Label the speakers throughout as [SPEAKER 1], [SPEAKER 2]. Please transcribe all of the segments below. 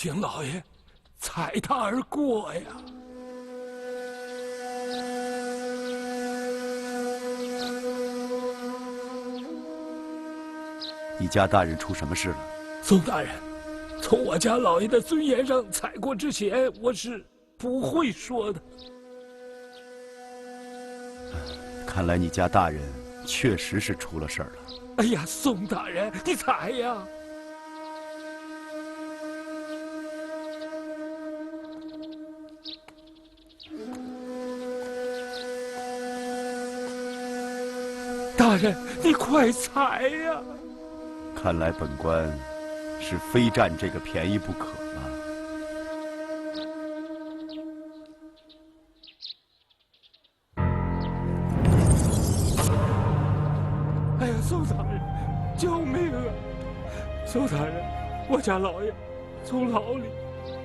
[SPEAKER 1] 请老爷踩他而过呀！
[SPEAKER 2] 你家大人出什么事了？
[SPEAKER 1] 宋大人，从我家老爷的尊严上踩过之前，我是不会说的。
[SPEAKER 2] 看来你家大人确实是出了事儿了。
[SPEAKER 1] 哎呀，宋大人，你踩呀！大人，你快踩呀！
[SPEAKER 2] 看来本官是非占这个便宜不可了。
[SPEAKER 1] 哎呀，宋大人，救命啊！宋大人，我家老爷从牢里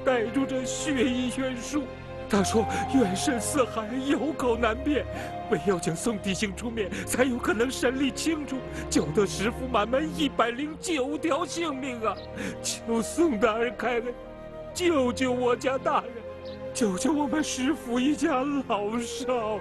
[SPEAKER 1] 带出这血衣悬殊，他说冤深似海，有口难辩，唯有请宋帝星出面，才有可能审理清楚，救得石府满门109条性命啊！求宋大人开开，救救我家大人，救救我们石府一家老少啊！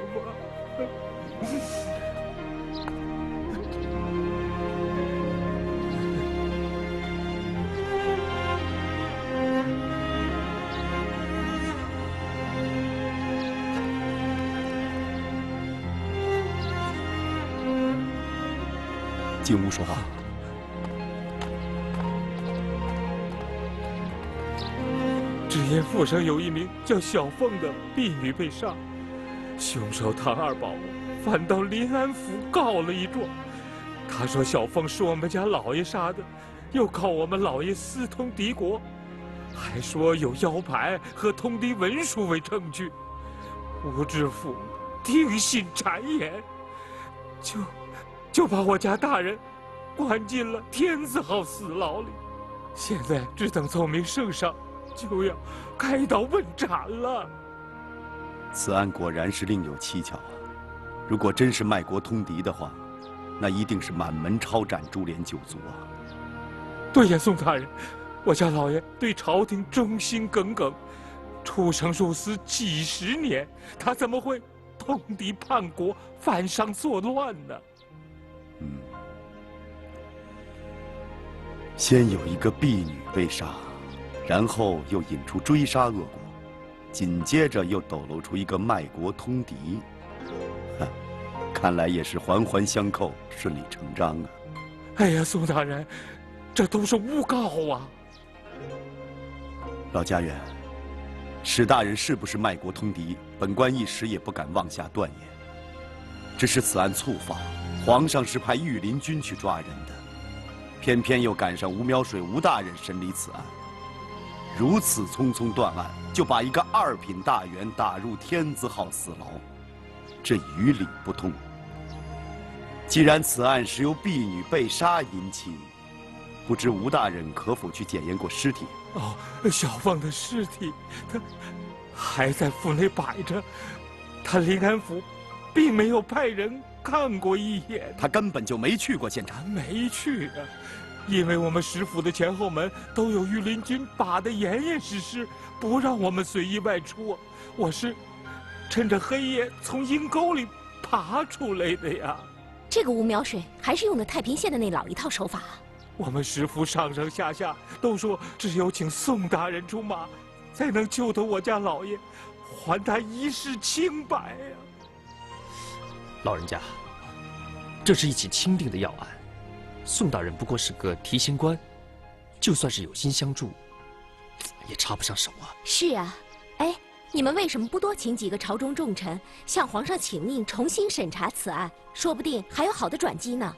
[SPEAKER 2] 进屋说话。
[SPEAKER 1] 只因府上有一名叫小凤的婢女被杀，凶手唐二宝反到临安府告了一状。他说小凤是我们家老爷杀的，又告我们老爷私通敌国，还说有腰牌和通敌文书为证据。吴知府听信谗言，就把我家大人关进了天字号死牢里，现在只等奏明圣上，就要开刀问斩了。
[SPEAKER 2] 此案果然是另有蹊跷啊！如果真是卖国通敌的话，那一定是满门抄斩，株连九族啊！
[SPEAKER 1] 对呀，宋大人，我家老爷对朝廷忠心耿耿，出生入死几十年，他怎么会通敌叛国、犯上作乱呢？
[SPEAKER 2] 先有一个婢女被杀，然后又引出追杀恶果，紧接着又抖露出一个卖国通敌，看来也是环环相扣，顺理成章啊！
[SPEAKER 1] 哎呀，宋大人，这都是诬告啊！
[SPEAKER 2] 老家园，史大人是不是卖国通敌，本官一时也不敢妄下断言。只是此案猝发，皇上是派御林军去抓人的，偏偏又赶上吴苗水吴大人审理此案，如此匆匆断案，就把一个2品大员打入天字号死牢，这于理不通。既然此案是由婢女被杀引起，不知吴大人可否去检验过尸体？
[SPEAKER 1] 哦，小凤的尸体，他还在府内摆着，他临安府并没有派人看过一眼。
[SPEAKER 2] 他根本就没去过现场。
[SPEAKER 1] 没去啊，因为我们石府的前后门都有御林军把得严严实实，不让我们随意外出。我是趁着黑夜从阴沟里爬出来的呀。
[SPEAKER 3] 这个吴苗水还是用的太平县的那老一套手法啊。
[SPEAKER 1] 我们石府上上下下都说，只有请宋大人出马，才能救得我家老爷，还他一世清白呀。
[SPEAKER 4] 老人家，这是一起钦定的要案，宋大人不过是个提刑官，就算是有心相助，也插不上手啊。
[SPEAKER 3] 是啊，哎，你们为什么不多请几个朝中重臣，向皇上请命，重新审查此案？说不定还有好的转机呢。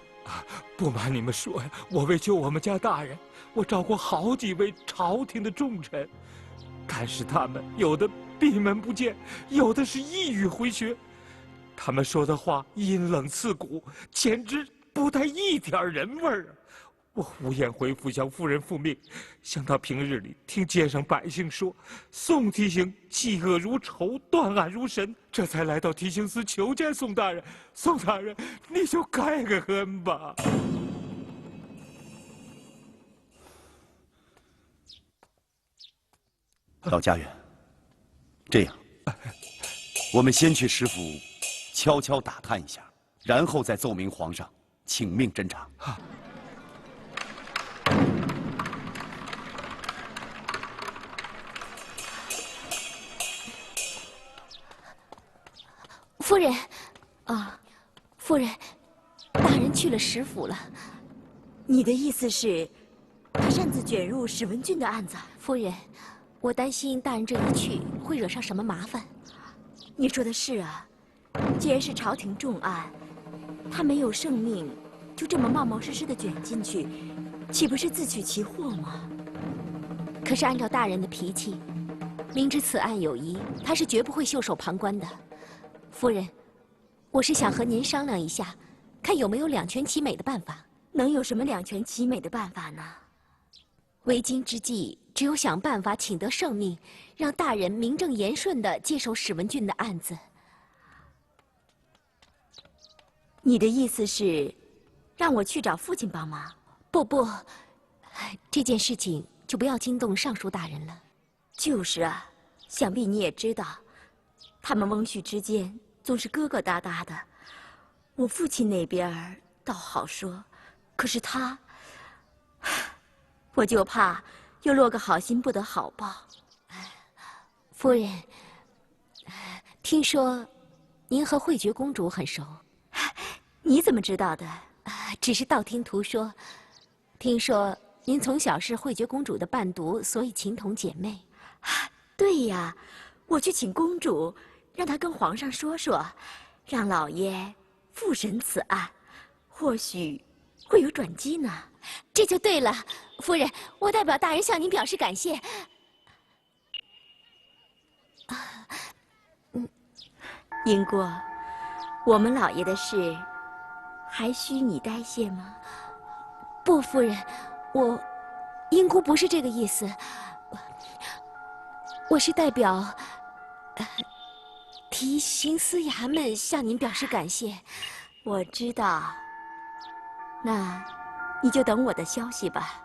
[SPEAKER 1] 不瞒你们说呀，我为救我们家大人，我找过好几位朝廷的重臣，但是他们有的闭门不见，有的是一语回绝。他们说的话阴冷刺骨，简直不带一点人味儿啊！我无言回复，向夫人复命，想到平日里听街上百姓说宋提刑嫉恶如仇，断案如神，这才来到提刑司求见宋大人。宋大人，你就开个恩吧。
[SPEAKER 2] 老家园，这样，我们先去石府，悄悄打探一下，然后再奏明皇上，请命侦查。
[SPEAKER 3] 夫人，夫人，大人去了石府了。
[SPEAKER 5] 你的意思是，他擅自卷入史文俊的案子？
[SPEAKER 3] 夫人，我担心大人这一去会惹上什么麻烦。
[SPEAKER 5] 你说的是啊，既然是朝廷重案，他没有圣命，就这么冒冒失失的卷进去，岂不是自取其祸吗？
[SPEAKER 3] 可是按照大人的脾气，明知此案有疑，他是绝不会袖手旁观的。夫人，我是想和您商量一下，看有没有两全其美的办法。
[SPEAKER 5] 能有什么两全其美的办法呢？
[SPEAKER 3] 为今之计，只有想办法请得圣命，让大人名正言顺地接手史文俊的案子。
[SPEAKER 5] 你的意思是，让我去找父亲帮忙？
[SPEAKER 3] 不，这件事情就不要惊动尚书大人了。
[SPEAKER 5] 就是啊，想必你也知道，他们翁婿之间总是疙疙瘩瘩的。我父亲那边倒好说，可是他，我就怕又落个好心不得好报。
[SPEAKER 3] 夫人，听说您和惠觉公主很熟。
[SPEAKER 5] 你怎么知道的？
[SPEAKER 3] 只是道听途说。听说您从小是惠觉公主的伴读，所以情同姐妹。
[SPEAKER 5] 对呀，我去请公主，让她跟皇上说说，让老爷复审此案，或许会有转机呢。
[SPEAKER 3] 这就对了，夫人，我代表大人向您表示感谢。
[SPEAKER 5] 英过，我们老爷的事，还需你代谢吗？
[SPEAKER 3] 不，夫人，英姑不是这个意思。我是代表提刑司衙门向您表示感谢。
[SPEAKER 5] 我知道，那你就等我的消息吧。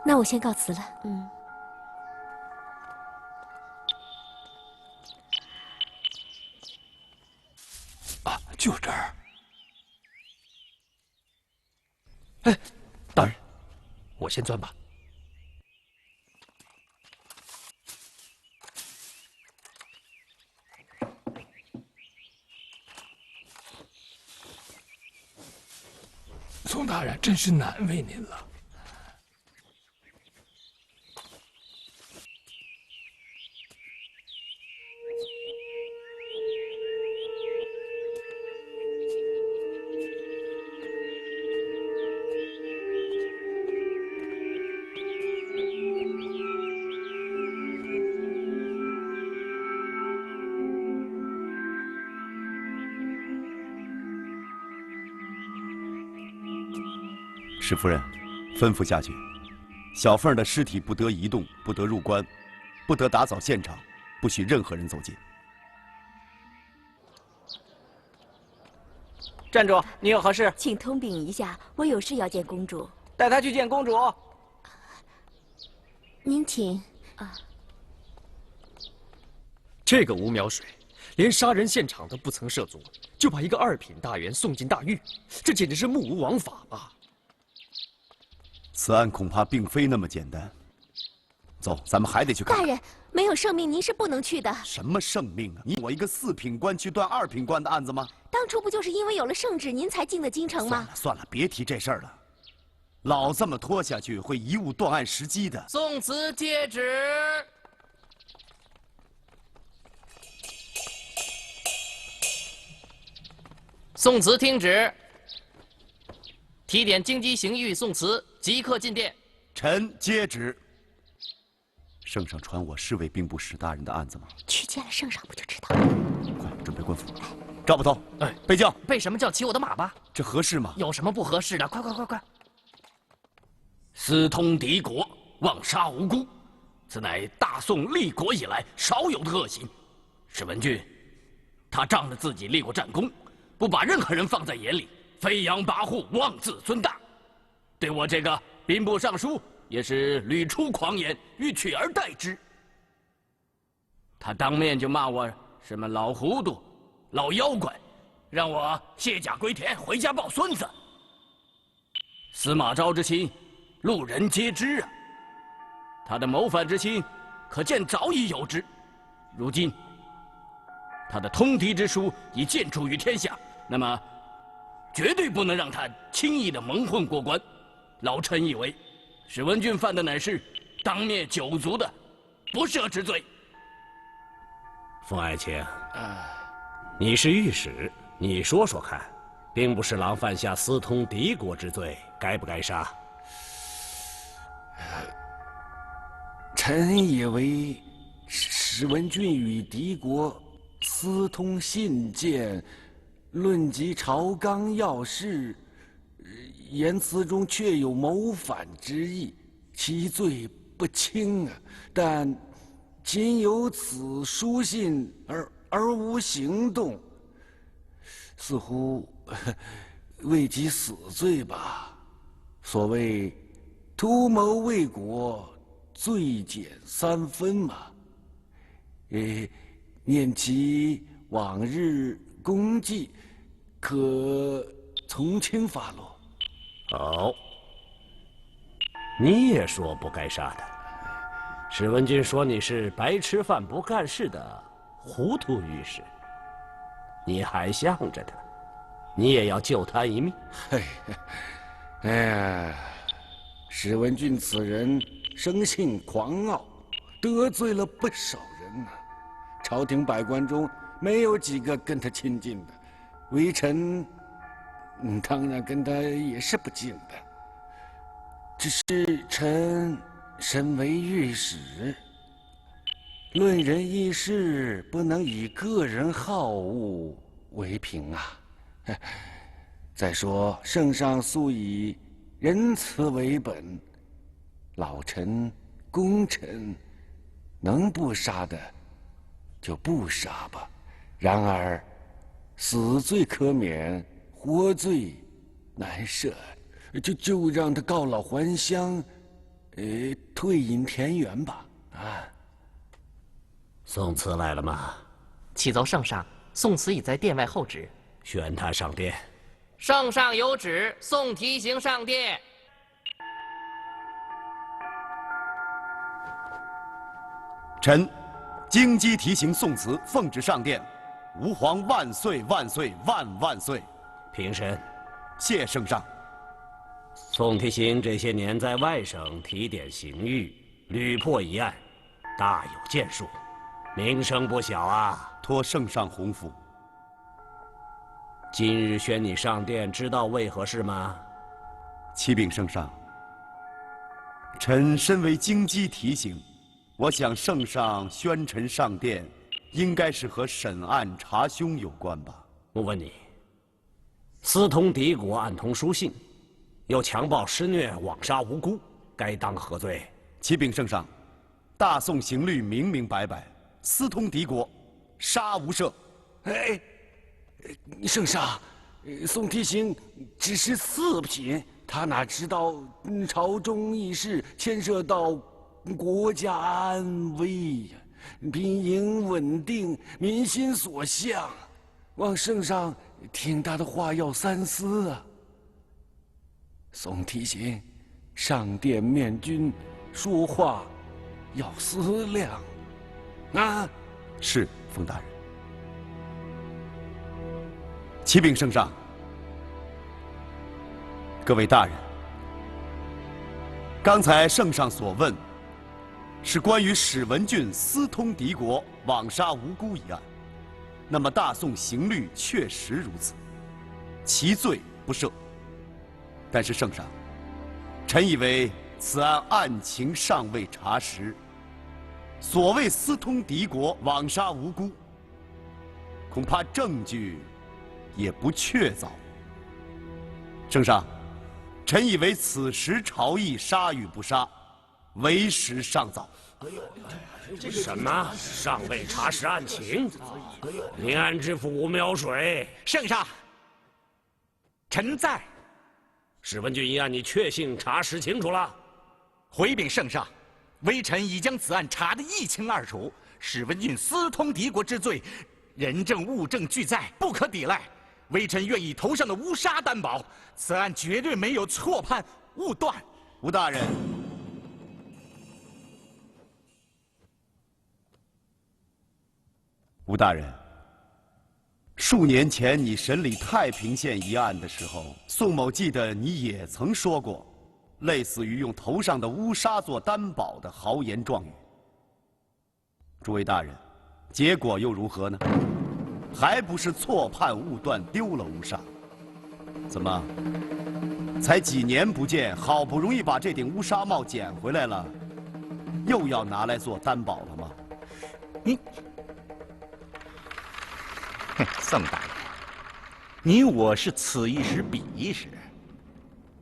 [SPEAKER 3] 那我先告辞了。
[SPEAKER 1] 就这儿。
[SPEAKER 4] 哎，大人，我先钻吧。
[SPEAKER 1] 宋大人真是难为您了。
[SPEAKER 2] 史夫人，吩咐下去，小凤儿的尸体不得移动，不得入关，不得打扫现场，不许任何人走近。
[SPEAKER 6] 站住！你有何事？
[SPEAKER 5] 请通禀一下，我有事要见公主。
[SPEAKER 6] 带她去见公主。
[SPEAKER 3] 您请。
[SPEAKER 4] 这个吴苗水，连杀人现场都不曾涉足，就把一个二品大员送进大狱，这简直是目无王法吧！
[SPEAKER 2] 此案恐怕并非那么简单。走，咱们还得去看看。
[SPEAKER 3] 大人，没有圣命，您是不能去的。
[SPEAKER 2] 什么圣命啊？你我一个4品官去断2品官的案子吗？
[SPEAKER 3] 当初不就是因为有了圣旨，您才进的京城吗？
[SPEAKER 2] 算了，别提这事儿了。老这么拖下去，会贻误断案时机的。
[SPEAKER 6] 宋慈接旨。宋慈听旨。提点京畿刑狱宋慈即刻进殿。
[SPEAKER 2] 臣接旨。圣上传我侍卫兵部史大人的案子吗？
[SPEAKER 3] 去见了圣上不就知道？
[SPEAKER 2] 快准备官服。赵捕头，备轿。
[SPEAKER 6] 备什么轿？骑我的马吧。
[SPEAKER 2] 这合适吗？
[SPEAKER 6] 有什么不合适的？快！私通敌国，妄杀无辜，此乃大宋立国以来少有的恶行。史文俊，他仗着自己立过战功，不把任何人放在眼里，飞扬跋扈，妄自尊大。对我这个兵部尚书也是屡出狂言，欲取而代之。他当面就骂我什么老糊涂、老妖怪，让我卸甲归田，回家抱孙子。司马昭之心，路人皆知啊。他的谋反之心，可见早已有之。如今，他的通敌之术已见诸于天下，那么绝对不能让他轻易的蒙混过关。老臣以为，史文俊犯的乃是当灭九族的不赦之罪。
[SPEAKER 7] 凤爱卿，你是御史，你说说看，兵部侍郎犯下私通敌国之罪，该不该杀？
[SPEAKER 8] 臣以为史文俊与敌国私通信件，论及朝纲要事，言辞中确有谋反之意，其罪不轻啊。但仅有此书信而无行动，似乎未及死罪吧？所谓图谋为国，罪减3分嘛。念其往日功绩，可从轻发落。
[SPEAKER 7] 哦，你也说不该杀他。史文俊说你是白吃饭不干事的糊涂御史，你还向着他，你也要救他一命。
[SPEAKER 8] 哎呀，史文俊此人生性狂傲，得罪了不少人呐。朝廷百官中没有几个跟他亲近的，微臣当然跟他也是不近的。只是臣身为御史，论人议事不能以个人好恶为凭啊。再说圣上素以仁慈为本，老臣功臣能不杀的就不杀吧。然而死罪可免，活罪难赦，就让他告老还乡，退隐田园吧。啊，
[SPEAKER 7] 宋慈来了吗？
[SPEAKER 9] 启奏圣上，宋慈已在殿外候旨。
[SPEAKER 7] 宣他上殿。
[SPEAKER 9] 圣上有旨，送提刑上殿。
[SPEAKER 2] 臣京畿提刑宋慈奉旨上殿，吾皇万岁万岁万万岁！
[SPEAKER 7] 平身。
[SPEAKER 2] 谢圣上。
[SPEAKER 7] 宋提刑这些年在外省提点刑狱，屡破一案，大有建树，名声不小啊。
[SPEAKER 2] 托圣上洪福。
[SPEAKER 7] 今日宣你上殿，知道为何事吗？
[SPEAKER 2] 启禀圣上，臣身为京畿提刑，我想圣上宣臣上殿，应该是和审案查凶有关吧？
[SPEAKER 7] 我问你，私通敌国，暗通书信，又强暴施虐，枉杀无辜，该当何罪？
[SPEAKER 2] 启禀圣上，大宋刑律明明白白，私通敌国，杀无赦。
[SPEAKER 8] 哎，圣上，宋提刑只是4品，他哪知道朝中议事牵涉到国家安危呀，兵营稳定，民心所向，望圣上听他的话要三思啊。宋提刑上殿面君，说话要思量啊。
[SPEAKER 2] 是，冯大人。启禀圣上，各位大人，刚才圣上所问，是关于史文俊私通敌国、枉杀无辜一案。那么大宋刑律确实如此，其罪不赦。但是圣上，臣以为此案案情尚未查实，所谓私通敌国、枉杀无辜，恐怕证据也不确凿。圣上，臣以为此时朝议杀与不杀，为时尚早。
[SPEAKER 7] 什么？尚未查实案情？临安知府吴苗水，
[SPEAKER 1] 圣上，臣在。
[SPEAKER 7] 史文俊一案，你确信查实清楚了？
[SPEAKER 10] 回禀圣上，微臣已将此案查得一清二楚。史文俊私通敌国之罪，人证物证俱在，不可抵赖。微臣愿以头上的乌纱担保，此案绝对没有错判误断。
[SPEAKER 2] 吴大人，吴大人，数年前你审理太平县一案的时候，宋某记得你也曾说过，类似于用头上的乌纱做担保的豪言壮语。诸位大人，结果又如何呢？还不是错判误断，丢了乌纱？怎么，才几年不见，好不容易把这顶乌纱帽捡回来了，又要拿来做担保了吗？
[SPEAKER 10] 宋大人，你我是此一时彼一时，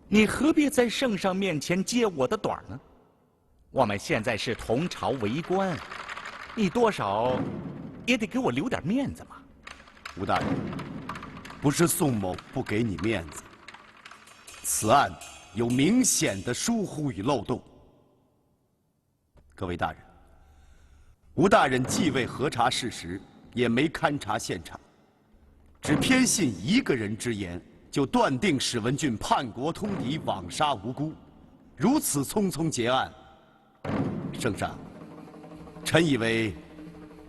[SPEAKER 10] 你何必在圣上面前揭我的短呢？我们现在是同朝为官，你多少也得给我留点面子嘛。
[SPEAKER 2] 吴大人，不是宋某不给你面子，此案有明显的疏忽与漏洞。各位大人，吴大人既未核查事实，也没勘察现场，只偏信一个人之言，就断定史文俊叛国通敌，枉杀无辜，如此匆匆结案。圣上，臣以为，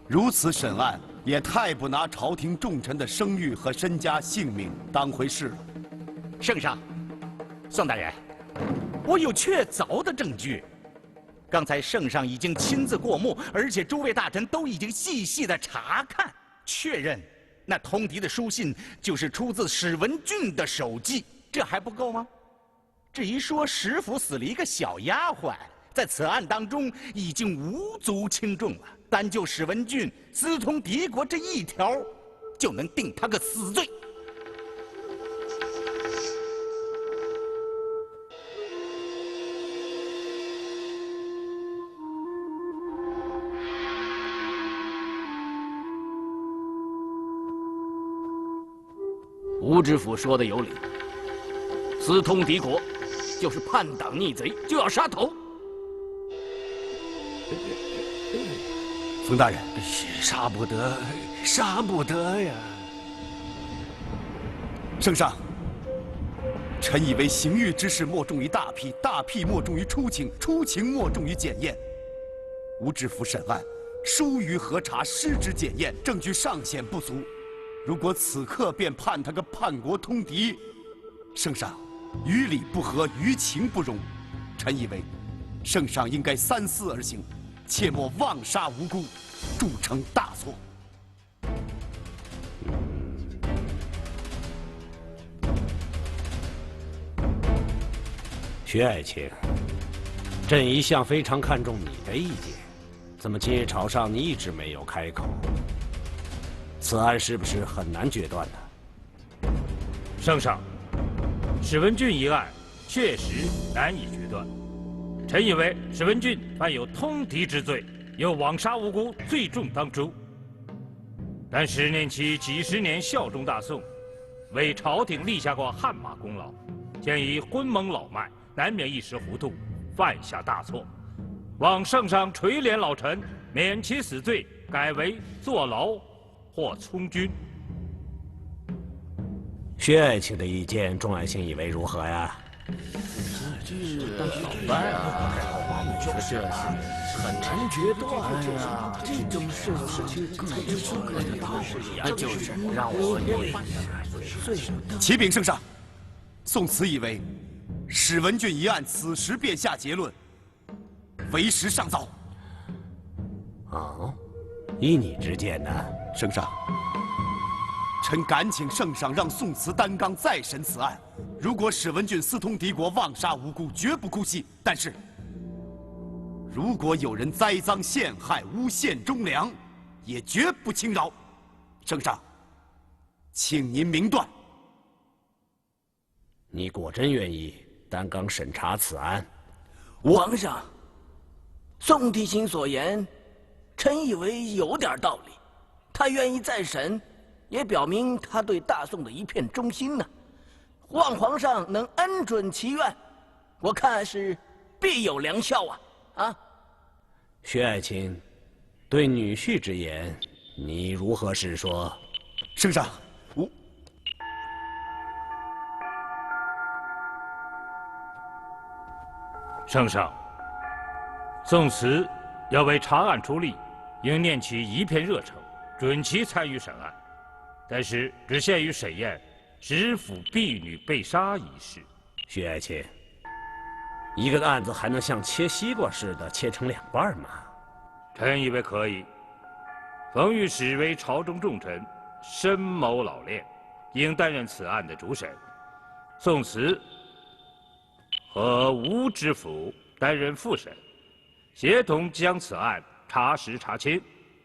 [SPEAKER 2] 如此审案也太不拿朝廷重臣的声誉和身家性命当回事了。
[SPEAKER 10] 圣上，宋大人，我有确凿的证据。刚才圣上已经亲自过目，而且诸位大臣都已经细细的查看，确认那通敌的书信就是出自史文俊的手迹。这还不够吗？至于说史府死了一个小丫鬟，在此案当中已经无足轻重了。单就史文俊私通敌国这一条，就能定他个死罪。
[SPEAKER 6] 吴知府说的有理，私通敌国，就是叛党逆贼，就要杀头。
[SPEAKER 2] 冯大人，
[SPEAKER 8] 杀不得，杀不得呀！
[SPEAKER 2] 圣上，臣以为刑狱之事莫重于大辟，大辟莫重于出情，出情莫重于检验。吴知府审案疏于核查，失之检验，证据尚显不足。如果此刻便判他个叛国通敌，圣上，于理不合，于情不容。臣以为，圣上应该三思而行，切莫妄杀无辜，铸成大错。
[SPEAKER 7] 薛爱卿，朕一向非常看重你的意见，怎么今日朝上你一直没有开口？此案是不是很难决断呢？
[SPEAKER 1] 圣上，史文俊一案确实难以决断。臣以为史文俊犯有通敌之罪，有枉杀无辜，罪重当诛。但10年期几十年效忠大宋，为朝廷立下过汗马功劳，现已昏蒙老迈，难免一时糊涂，犯下大错。望圣上垂怜老臣，免其死罪，改为坐牢或充军。
[SPEAKER 7] 薛爱卿的意见，众爱卿以为如何呀？
[SPEAKER 6] 但好办啊，就是很难决断呀。这种事情才是诸葛的道理呀，就是让我
[SPEAKER 2] 启禀圣上，宋慈以为，史文俊一案此时便下结论，为时尚早。
[SPEAKER 7] 哦，依你之见呢？
[SPEAKER 2] 圣上，臣敢请圣上让宋慈担纲再审此案。如果史文俊私通敌国，妄杀无辜，绝不姑息；但是，如果有人栽赃陷害、诬陷忠良，也绝不轻饶。圣上，请您明断。
[SPEAKER 7] 你果真愿意担纲审查此案？
[SPEAKER 11] 皇上，宋提刑所言，臣以为有点道理。他愿意再审，也表明他对大宋的一片忠心呢。望皇上能恩准其愿，我看是必有良效啊！啊，
[SPEAKER 7] 薛爱卿，对女婿之言，你如何是说？
[SPEAKER 2] 圣上，
[SPEAKER 1] 圣上，宋慈要为查案出力，应念其一片热诚，准其参与审案。但是只限于审验知府婢女被杀一事。
[SPEAKER 7] 薛爱卿，一个案子还能像切西瓜似的切成两半吗？
[SPEAKER 1] 臣以为可以。冯御史为朝中重臣，深谋老练，应担任此案的主审。宋慈和吴知府担任副审，协同将此案查实查清，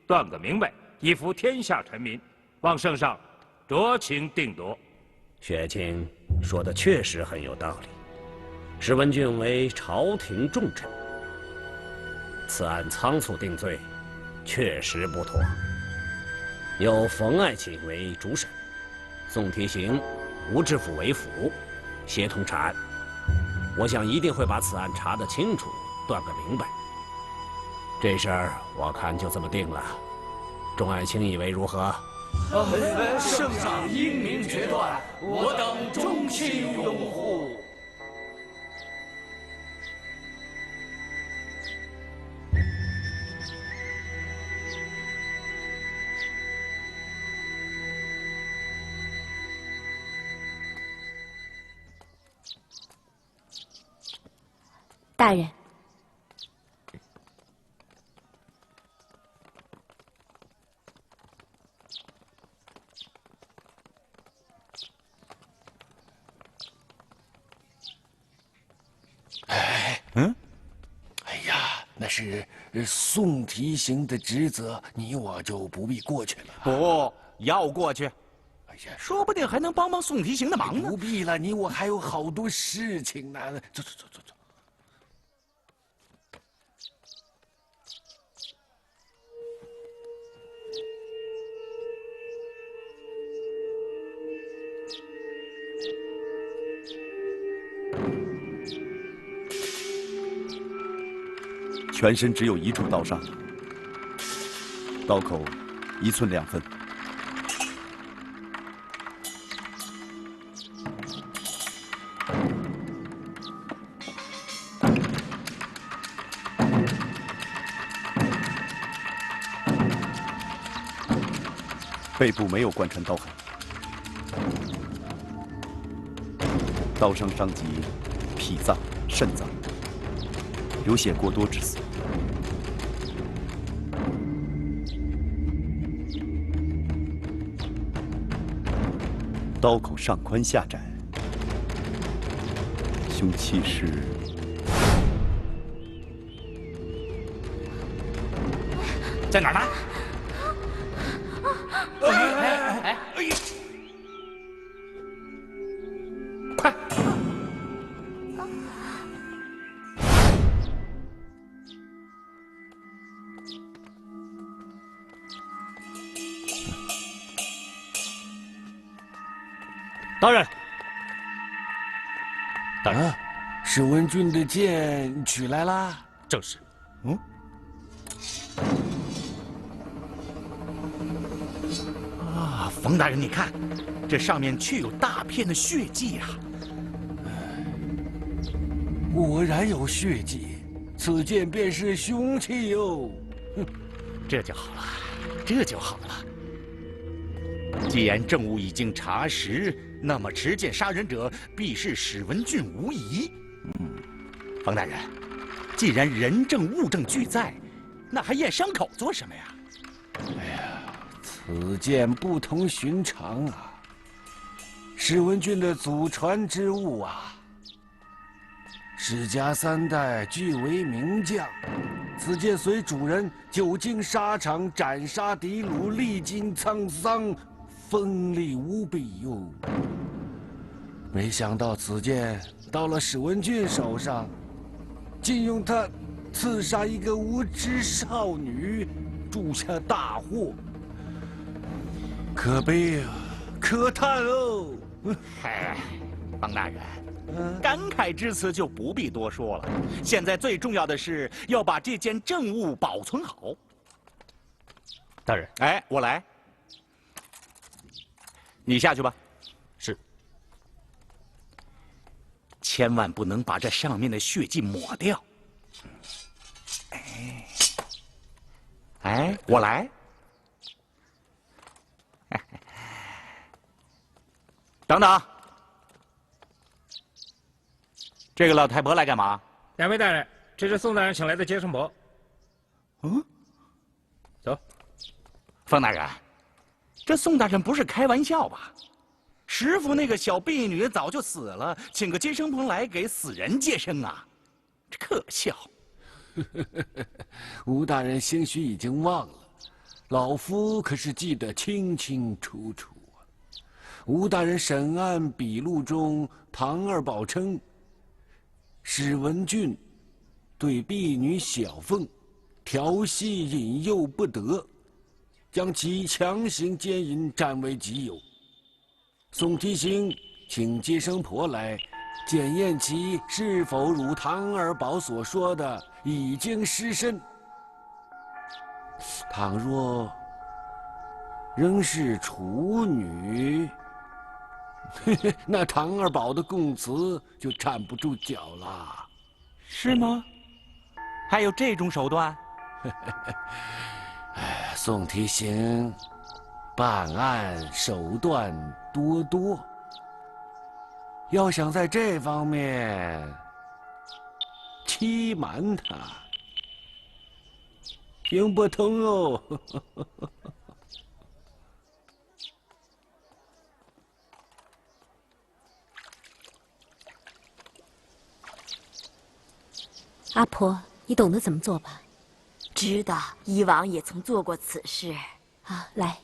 [SPEAKER 1] 断个明白，以服天下臣民。望圣上酌情定夺。
[SPEAKER 7] 薛爱卿说的确实很有道理。史文俊为朝廷重臣，此案仓促定罪，确实不妥。由冯爱卿为主审，宋提刑、吴知府为辅，协同查案。我想一定会把此案查得清楚，断个明白。这事儿我看就这么定了。众爱卿以为如何？
[SPEAKER 11] 圣上英明决断，我等衷心拥护。
[SPEAKER 3] 大人，
[SPEAKER 8] 哎呀，那是宋提刑的职责，你我就不必过去了。
[SPEAKER 10] 不要过去，
[SPEAKER 8] 哎呀，
[SPEAKER 10] 说不定还能帮帮宋提刑的忙呢。
[SPEAKER 8] 不必了，你我还有好多事情呢。走。
[SPEAKER 2] 全身只有一处刀伤，刀口1寸2分。背部没有贯穿刀痕，刀伤伤及脾脏、肾脏，流血过多致死。刀口上宽下窄，凶器是
[SPEAKER 10] 在哪儿呢？快！
[SPEAKER 7] 大人，
[SPEAKER 8] 大人，史文俊的剑取来啦？
[SPEAKER 4] 正是。
[SPEAKER 10] 啊，冯大人，你看，这上面却有大片的血迹啊！
[SPEAKER 8] 果然有血迹，此剑便是凶器哟。
[SPEAKER 10] 哼，这就好了，这就好了。既然政务已经查实，那么持剑杀人者必是史文俊无疑。冯大人，既然人证物证俱在，那还验伤口做什么呀？
[SPEAKER 8] 哎呀，此剑不同寻常啊，史文俊的祖传之物啊。史家3代俱为名将，此剑随主人久经沙场，斩杀敌虏，历经沧桑，锋利无比哟。没想到此剑到了史文俊手上，竟用它刺杀一个无知少女，铸下大祸。可悲啊，可叹哦！
[SPEAKER 10] 嗨，方大人，感慨之词就不必多说了。现在最重要的是要把这件证物保存好。
[SPEAKER 4] 大人，
[SPEAKER 10] 哎，我来，你下去吧。
[SPEAKER 4] 是。
[SPEAKER 10] 千万不能把这上面的血迹抹掉。哎，我来。等等，这个老太婆来干嘛？
[SPEAKER 1] 两位大人，这是宋大人请来的接生婆。
[SPEAKER 10] 嗯，
[SPEAKER 1] 走。
[SPEAKER 10] 方大人，这宋大人不是开玩笑吧？师傅那个小婢女早就死了，请个接生婆来给死人接生啊，这可笑。
[SPEAKER 8] 吴大人兴许已经忘了，老夫可是记得清清楚楚啊。吴大人审案笔录中，唐二宝称，史文俊对婢女小凤调戏引诱不得，将其强行奸淫占为己有。宋提刑请接生婆来检验其是否如唐二宝所说的已经失身。倘若仍是处女，那唐二宝的供词就站不住脚了。
[SPEAKER 10] 是吗？还有这种手段？
[SPEAKER 8] 哎，宋提刑办案手段多多，要想在这方面欺瞒他，行不通哦。
[SPEAKER 3] 阿婆，你懂得怎么做吧？
[SPEAKER 5] 知道，以往也曾做过此事。
[SPEAKER 3] 啊，来。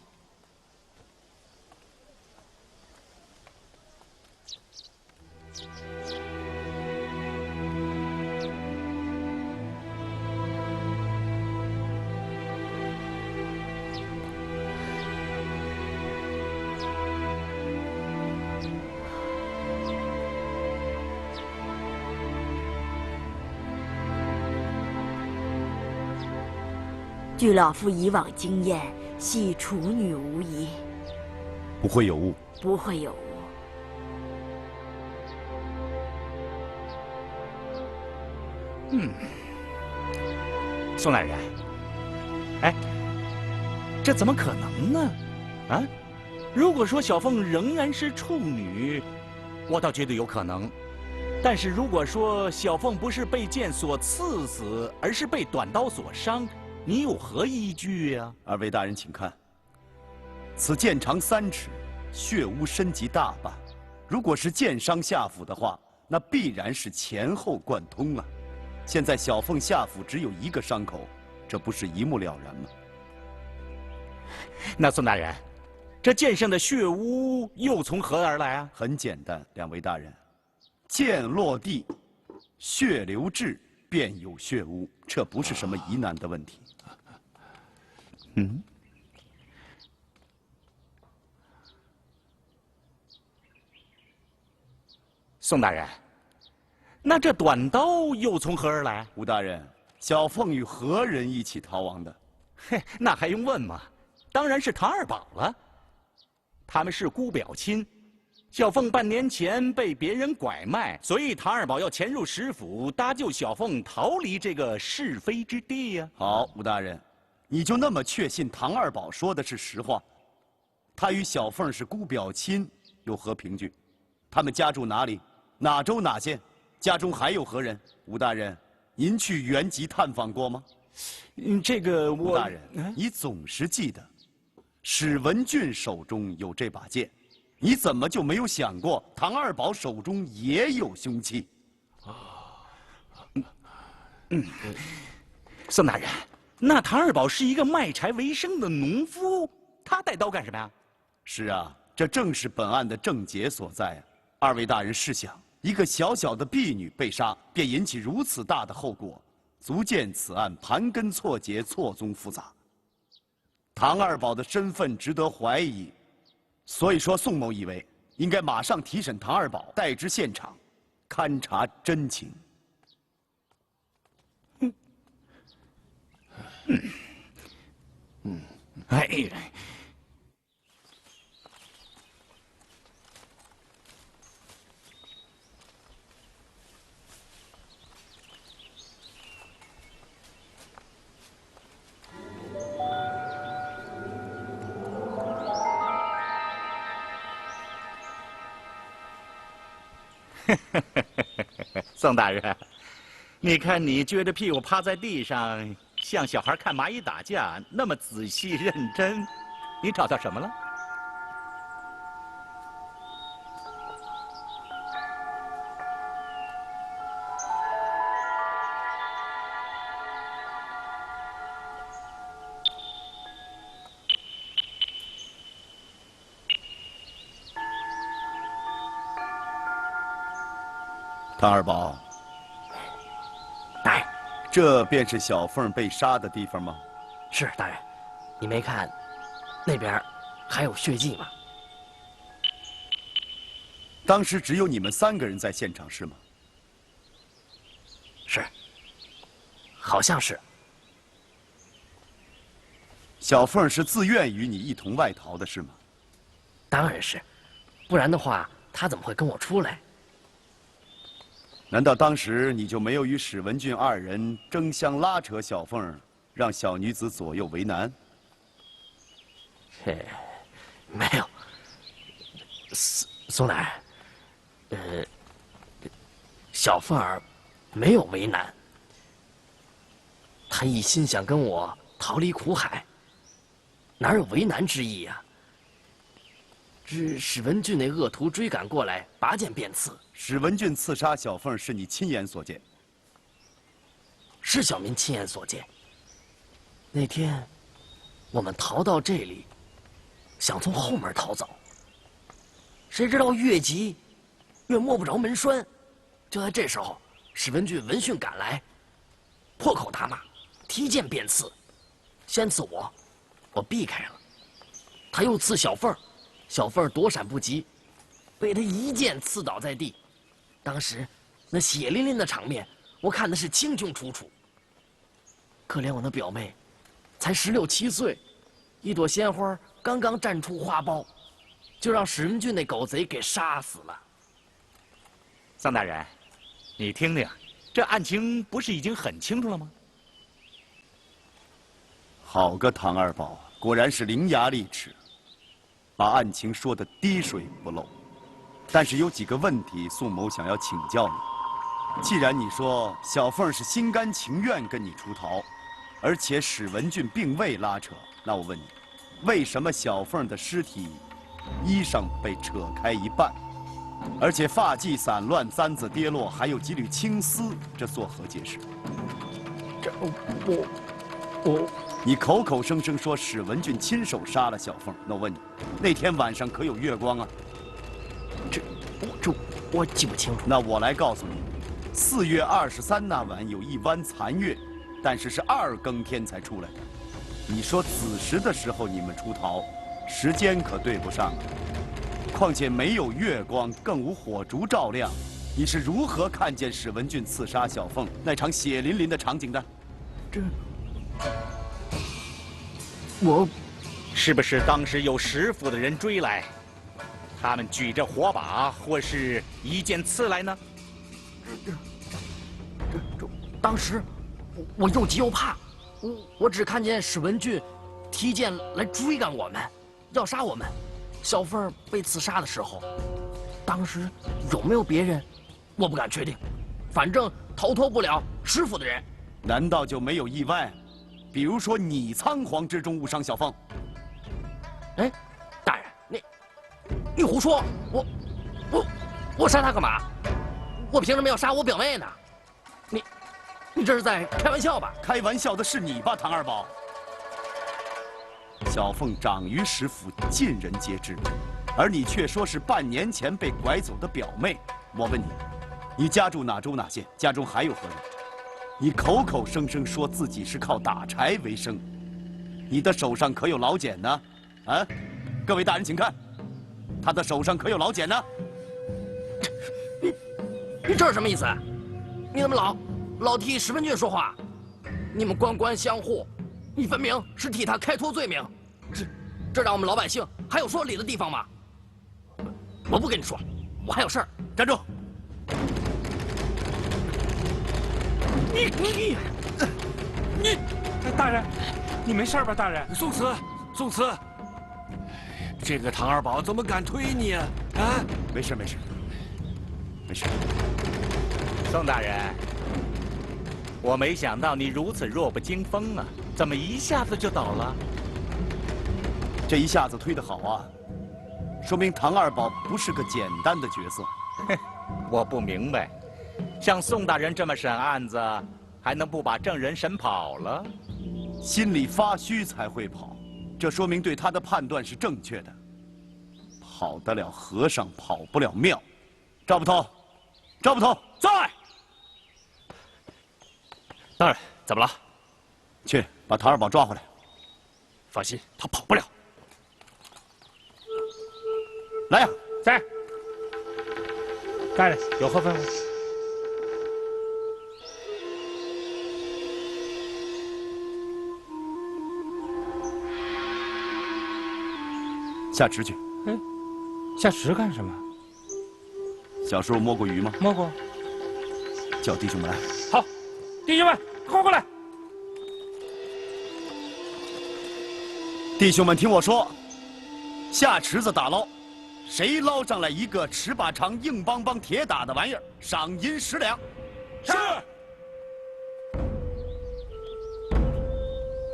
[SPEAKER 5] 据老夫以往经验，系处女无疑，
[SPEAKER 2] 不会有误。
[SPEAKER 5] 不会有误。
[SPEAKER 10] 宋大人，哎，这怎么可能呢？啊，如果说小凤仍然是处女，我倒觉得有可能。但是如果说小凤不是被剑所刺死，而是被短刀所伤，你有何依据呀？
[SPEAKER 2] 二位大人请看，此剑长3尺，血污深及大半。如果是剑伤下腹的话，那必然是前后贯通啊。现在小凤下腹只有一个伤口，这不是一目了然吗？
[SPEAKER 10] 那宋大人，这剑上的血污又从何而来啊？
[SPEAKER 2] 很简单，两位大人，剑落地，血流至，便有血污，这不是什么疑难的问题。
[SPEAKER 10] 宋大人，那这短刀又从何而来？
[SPEAKER 2] 吴大人，小凤与何人一起逃亡的？
[SPEAKER 10] 嘿，那还用问吗？当然是唐二宝了。他们是姑表亲，小凤半年前被别人拐卖，所以唐二宝要潜入石府搭救小凤，逃离这个是非之地呀。
[SPEAKER 2] 好，吴大人，你就那么确信唐二宝说的是实话？他与小凤是姑表亲，有何凭据？他们家住哪里？哪州哪县？家中还有何人？吴大人，您去原籍探访过吗？
[SPEAKER 10] 这个
[SPEAKER 2] 吴大人，你总是记得史文俊手中有这把剑，你怎么就没有想过唐二宝手中也有凶器？
[SPEAKER 10] 宋大人，那唐二宝是一个卖柴为生的农夫，他带刀干什么呀？
[SPEAKER 2] 是啊，这正是本案的症结所在啊！二位大人试想，一个小小的婢女被杀，便引起如此大的后果，足见此案盘根错节、错综复杂。唐二宝的身份值得怀疑，所以说宋某以为应该马上提审唐二宝，带至现场，勘察真情。
[SPEAKER 10] 哎。宋大人，你看你撅着屁股趴在地上，像小孩看蚂蚁打架，那么仔细认真，你找到什么了？
[SPEAKER 2] 唐二宝，
[SPEAKER 11] 大人，
[SPEAKER 2] 这便是小凤被杀的地方吗？
[SPEAKER 11] 是大人，你没看那边还有血迹吗？
[SPEAKER 2] 当时只有你们3个人在现场，是吗？
[SPEAKER 11] 是，好像是。
[SPEAKER 2] 小凤是自愿与你一同外逃的，是吗？
[SPEAKER 11] 当然是，不然的话，他怎么会跟我出来？
[SPEAKER 2] 难道当时你就没有与史文俊2人争相拉扯小凤，让小女子左右为难？
[SPEAKER 11] 没有，宋大人，小凤儿没有为难，她一心想跟我逃离苦海，哪有为难之意呀？只史文俊那恶徒追赶过来，拔剑便刺。
[SPEAKER 2] 史文俊刺杀小凤是你亲眼所见？
[SPEAKER 11] 是小民亲眼所见。那天，我们逃到这里，想从后门逃走，谁知道越急，越摸不着门栓。就在这时候，史文俊闻讯赶来，破口大骂，提剑便刺，先刺我，我避开了，他又刺小凤，小凤躲闪不及，被他一剑刺倒在地。当时，那血淋淋的场面，我看的是清清楚楚。可怜我那表妹，才16、17岁，一朵鲜花刚刚绽出花苞，就让史文俊那狗贼给杀死了。
[SPEAKER 10] 桑大人，你听听，这案情不是已经很清楚了吗？
[SPEAKER 2] 好个唐二宝，果然是伶牙俐齿，把案情说得滴水不漏。但是有几个问题，宋某想要请教你。既然你说小凤是心甘情愿跟你出逃，而且史文俊并未拉扯，那我问你，为什么小凤的尸体衣裳被扯开一半，而且发髻散乱、簪子跌落，还有几缕青丝，这作何解释？
[SPEAKER 11] 这我，
[SPEAKER 2] 你口口声声说史文俊亲手杀了小凤，那我问你，那天晚上可有月光啊？
[SPEAKER 11] 我记不清楚。
[SPEAKER 2] 那我来告诉你，4月23那晚有一弯残月，但是2更天才出来的。你说子时的时候你们出逃，时间可对不上。况且没有月光，更无火烛照亮，你是如何看见史文俊刺杀小凤那场血淋淋的场景的？
[SPEAKER 11] 我，
[SPEAKER 10] 是不是当时有10府的人追来？他们举着火把，或是一剑刺来呢？
[SPEAKER 11] 当时我又急又怕，我只看见史文俊提剑来追赶我们，要杀我们。小凤被刺杀的时候，当时有没有别人，我不敢确定。反正逃脱不了10府的人。
[SPEAKER 2] 难道就没有意外？比如说你仓皇之中误伤小凤？
[SPEAKER 11] 哎，大人，你胡说！我杀他干嘛？我凭什么要杀我表妹呢？你这是在开玩笑吧？
[SPEAKER 2] 开玩笑的是你吧，唐二宝。小凤长于10府，尽人皆知，而你却说是半年前被拐走的表妹。我问你，你家住哪州哪县？家中还有何人？你口口声声说自己是靠打柴为生，你的手上可有老茧呢？啊，各位大人请看，他的手上可有老茧呢？
[SPEAKER 11] 你这是什么意思？你怎么老替石文俊说话？你们官官相护，你分明是替他开脱罪名，这让我们老百姓还有说理的地方吗？我不跟你说，我还有事儿。
[SPEAKER 2] 站住！
[SPEAKER 1] 你，大人，你没事吧？大人，
[SPEAKER 8] 宋慈，宋慈，这个唐二宝怎么敢推你啊？啊，
[SPEAKER 2] 没事。
[SPEAKER 10] 宋大人，我没想到你如此弱不禁风啊！怎么一下子就倒了？
[SPEAKER 2] 这一下子推得好啊，说明唐二宝不是个简单的角色。
[SPEAKER 10] 我不明白，像宋大人这么审案子，还能不把证人审跑了？
[SPEAKER 2] 心里发虚才会跑，这说明对他的判断是正确的。跑得了和尚，跑不了庙。赵捕头，赵捕头，
[SPEAKER 4] 在。大人，怎么了？
[SPEAKER 2] 去把唐二宝抓回来。
[SPEAKER 4] 放心，他跑不了。
[SPEAKER 2] 来呀，
[SPEAKER 1] 在。大人有何吩咐？
[SPEAKER 2] 下池去。
[SPEAKER 1] 下池干什么？
[SPEAKER 2] 小时候摸过鱼吗？
[SPEAKER 1] 摸过。
[SPEAKER 2] 叫弟兄们来。
[SPEAKER 1] 好，弟兄们，快过来！
[SPEAKER 2] 弟兄们，听我说，下池子打捞，谁捞上来一个尺把长、硬邦邦、铁打的玩意儿，赏银10两。
[SPEAKER 1] 是。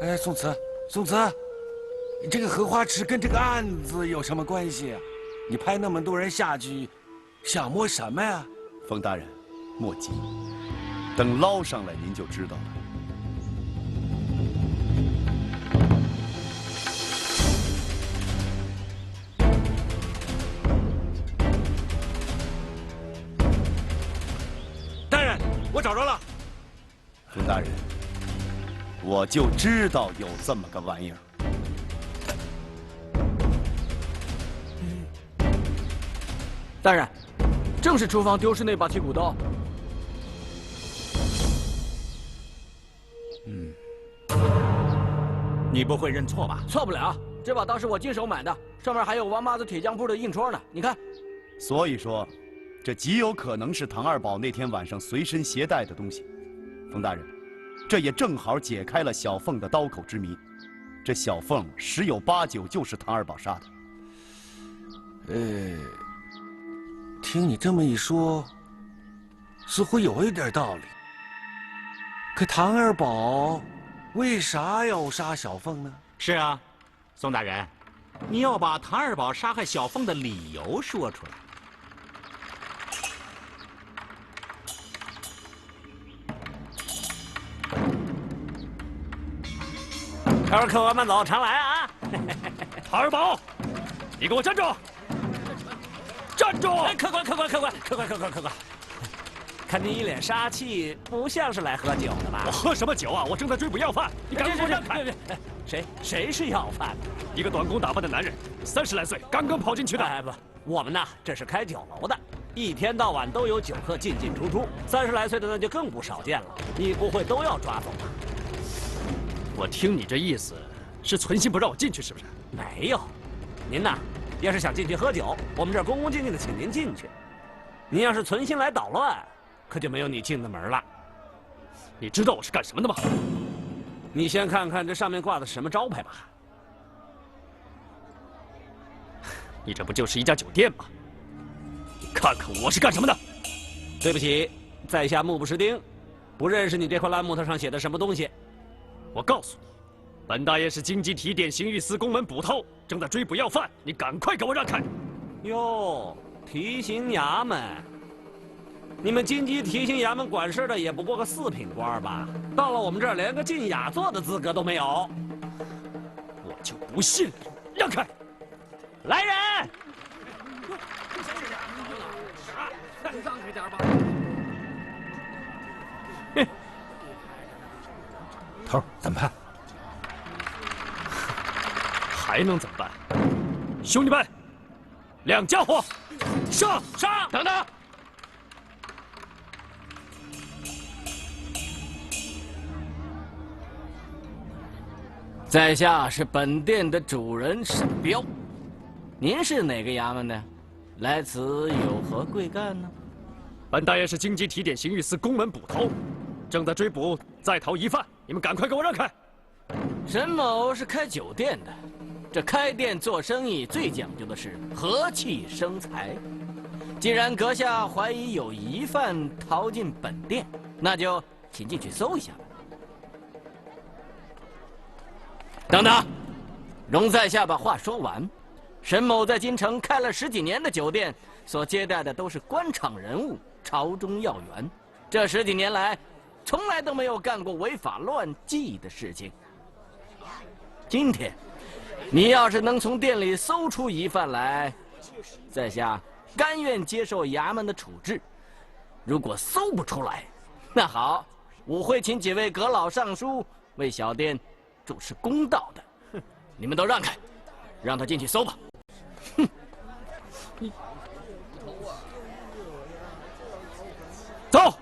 [SPEAKER 8] 哎，宋慈，这个荷花池跟这个案子有什么关系啊？你派那么多人下去，想摸什么呀？
[SPEAKER 2] 冯大人，莫急，等捞上来您就知道了。
[SPEAKER 8] 大人，我找着了。
[SPEAKER 2] 冯大人，我就知道有这么个玩意儿。
[SPEAKER 11] 大人，正是厨房丢失那把剔骨刀。
[SPEAKER 10] 你不会认错吧？
[SPEAKER 11] 错不了，这把刀是我亲手买的，上面还有王麻子铁匠铺的印戳呢。你看，
[SPEAKER 2] 所以说，这极有可能是唐二宝那天晚上随身携带的东西。冯大人，这也正好解开了小凤的刀口之谜。这小凤10有8九就是唐二宝杀的。
[SPEAKER 8] 听你这么一说，似乎有一点道理。可唐二宝为啥要杀小凤呢？
[SPEAKER 10] 是啊，宋大人，你要把唐二宝杀害小凤的理由说出来。
[SPEAKER 7] 客官慢走，常来啊！
[SPEAKER 4] 唐二宝，你给我站住！站住！
[SPEAKER 7] 哎，客官，看你一脸杀气，不像是来喝酒的吧？
[SPEAKER 4] 我喝什么酒啊？我正在追捕要犯，你赶紧给我让开！
[SPEAKER 7] 谁是要犯？
[SPEAKER 4] 一个短工打扮的男人，30来岁，刚刚跑进去的。
[SPEAKER 7] 哎不，我们呢这是开酒楼的，一天到晚都有酒客进进出出，30来岁的那就更不少见了。你不会都要抓走吧？
[SPEAKER 4] 我听你这意思，是存心不让我进去，是不是？
[SPEAKER 7] 没有，您呐，要是想进去喝酒，我们这儿恭恭敬敬的请您进去。您要是存心来捣乱，可就没有你进的门了。
[SPEAKER 4] 你知道我是干什么的吗？
[SPEAKER 7] 你先看看这上面挂的什么招牌吧。
[SPEAKER 4] 你这不就是一家酒店吗？你看看我是干什么的。
[SPEAKER 7] 对不起，在下目不识丁，不认识你这块烂木头上写的什么东西。
[SPEAKER 4] 我告诉你，本大爷是京畿提点刑狱司宫门捕头，正在追捕要犯，你赶快给我让开！
[SPEAKER 7] 哟，提刑衙门，你们京畿提刑衙门管事的也不过个4品官吧？到了我们这儿，连个进雅座的资格都没有。
[SPEAKER 4] 我就不信了，让开！
[SPEAKER 7] 来人！
[SPEAKER 11] 你让开点吧。
[SPEAKER 1] 头儿，怎么办？
[SPEAKER 4] 还能怎么办？兄弟们，两家伙，上！
[SPEAKER 6] 等等！在下是本店的主人沈彪，您是哪个衙门的？来此有何贵干呢？
[SPEAKER 4] 本大爷是京畿提点刑狱司宫门捕头，正在追捕在逃疑犯，你们赶快给我让开！
[SPEAKER 6] 沈某是开酒店的，这开店做生意最讲究的是和气生财。既然阁下怀疑有疑犯逃进本店，那就请进去搜一下吧。等等，容在下把话说完。沈某在京城开了10几年的酒店，所接待的都是官场人物、朝中要员。这10几年来，从来都没有干过违法乱纪的事情。今天，你要是能从店里搜出疑犯来，在下甘愿接受衙门的处置。如果搜不出来，那好，我会请几位阁老上书为小店主持公道的。你们都让开，让他进去搜吧。哼！
[SPEAKER 4] 走。